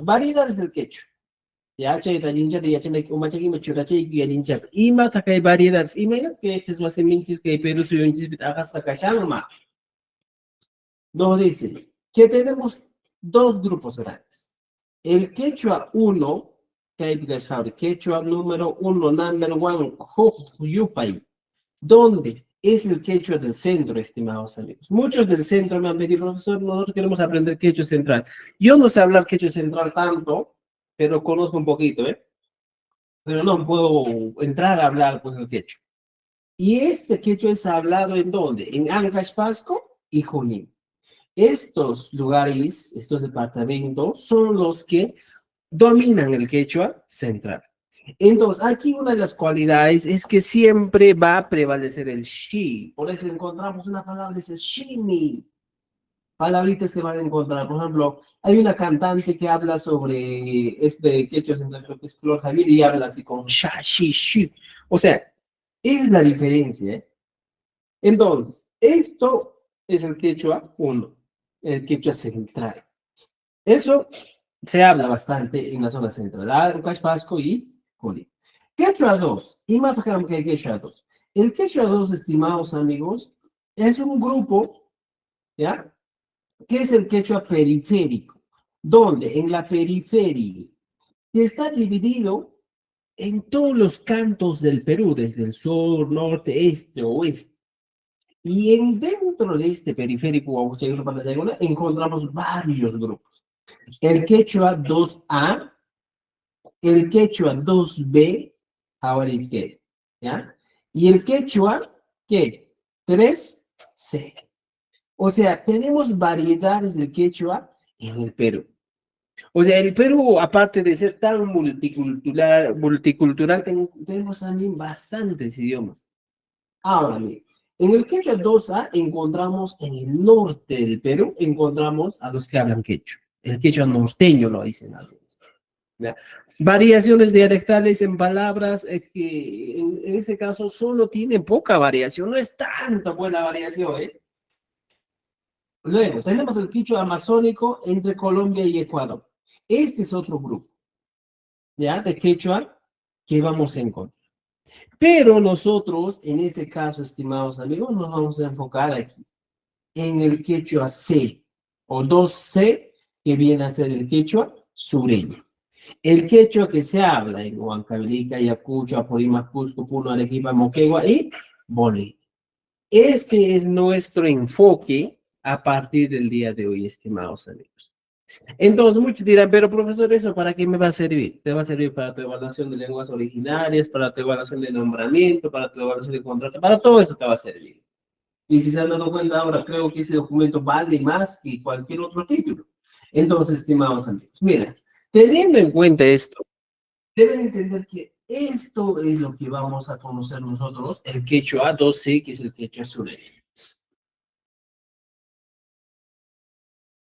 Entonces, variedades del quechua. Ya, chayta jinchata yachanayki umachakima churachayki yarinchapa. Imata kay variedades. Imagínate que Jesús minchis que Perú suyunchispita hasta Cachama. Nos dice que tenemos dos grupos grandes. El quechua 1, que hay que quechua número 1, number 1, Yupay, donde es el quechua del centro, estimados amigos. Muchos del centro me han pedido, profesor, nosotros queremos aprender quechua central. Yo no sé hablar quechua central tanto, pero conozco un poquito, ¿eh? Pero no puedo entrar a hablar pues el quechua. Y este quechua es hablado ¿en dónde? En Ancash, Pasco y Junín. Estos lugares, estos departamentos, son los que dominan el quechua central. Entonces, aquí una de las cualidades es que siempre va a prevalecer el shi. Por eso encontramos una palabra que dice shimi. Palabritas que van a encontrar. Por ejemplo, hay una cantante que habla sobre este quechua central, creo que es Flor Javier, y habla así con sha, shi, shi. O sea, es la diferencia, ¿eh? Entonces, esto es el quechua 1, el quechua central. Eso se habla bastante en la zona central, Ancash, Pasco y Juli. Quechua 2, y más que Quechua 2. El Quechua 2, estimados amigos, es un grupo, ¿ya? Que es el quechua periférico, donde en la periferia está dividido en todos los cantos del Perú, desde el sur, norte, este, oeste. Y dentro de este periférico, encontramos varios grupos. El quechua 2A, el quechua 2B, ahora es que, ¿ya? Y el quechua, ¿qué? 3C. O sea, tenemos variedades del quechua en el Perú. O sea, el Perú, aparte de ser tan multicultural, tenemos también bastantes idiomas. Ahora, mire, en el quechua 2A encontramos en el norte del Perú, encontramos a los que hablan quechua. El quechua norteño lo dicen algunos. ¿Ya? Variaciones dialectales en palabras, es que en ese caso solo tiene poca variación, no es tanta buena variación, ¿eh? Luego, tenemos el quechua amazónico entre Colombia y Ecuador. Este es otro grupo, ¿ya? De quechua que vamos a encontrar. Pero nosotros, en este caso, estimados amigos, nos vamos a enfocar aquí en el quechua C, o 2C, que viene a ser el quechua sureño. El quechua que se habla en Huancavelica, Ayacucho, Apurímac, Cusco, Puno, Arequipa, Moquegua y Bolivia. Este es nuestro enfoque a partir del día de hoy, estimados amigos. Entonces, muchos dirán, pero profesor, ¿eso para qué me va a servir? Te va a servir para tu evaluación de lenguas originarias, para tu evaluación de nombramiento, para tu evaluación de contrato, para todo eso te va a servir. Y si se han dado cuenta ahora, creo que ese documento vale más que cualquier otro título. Entonces, estimados amigos, mira, teniendo en cuenta esto, deben entender que esto es lo que vamos a conocer nosotros, el quechua 2C, que es el quechua sureño.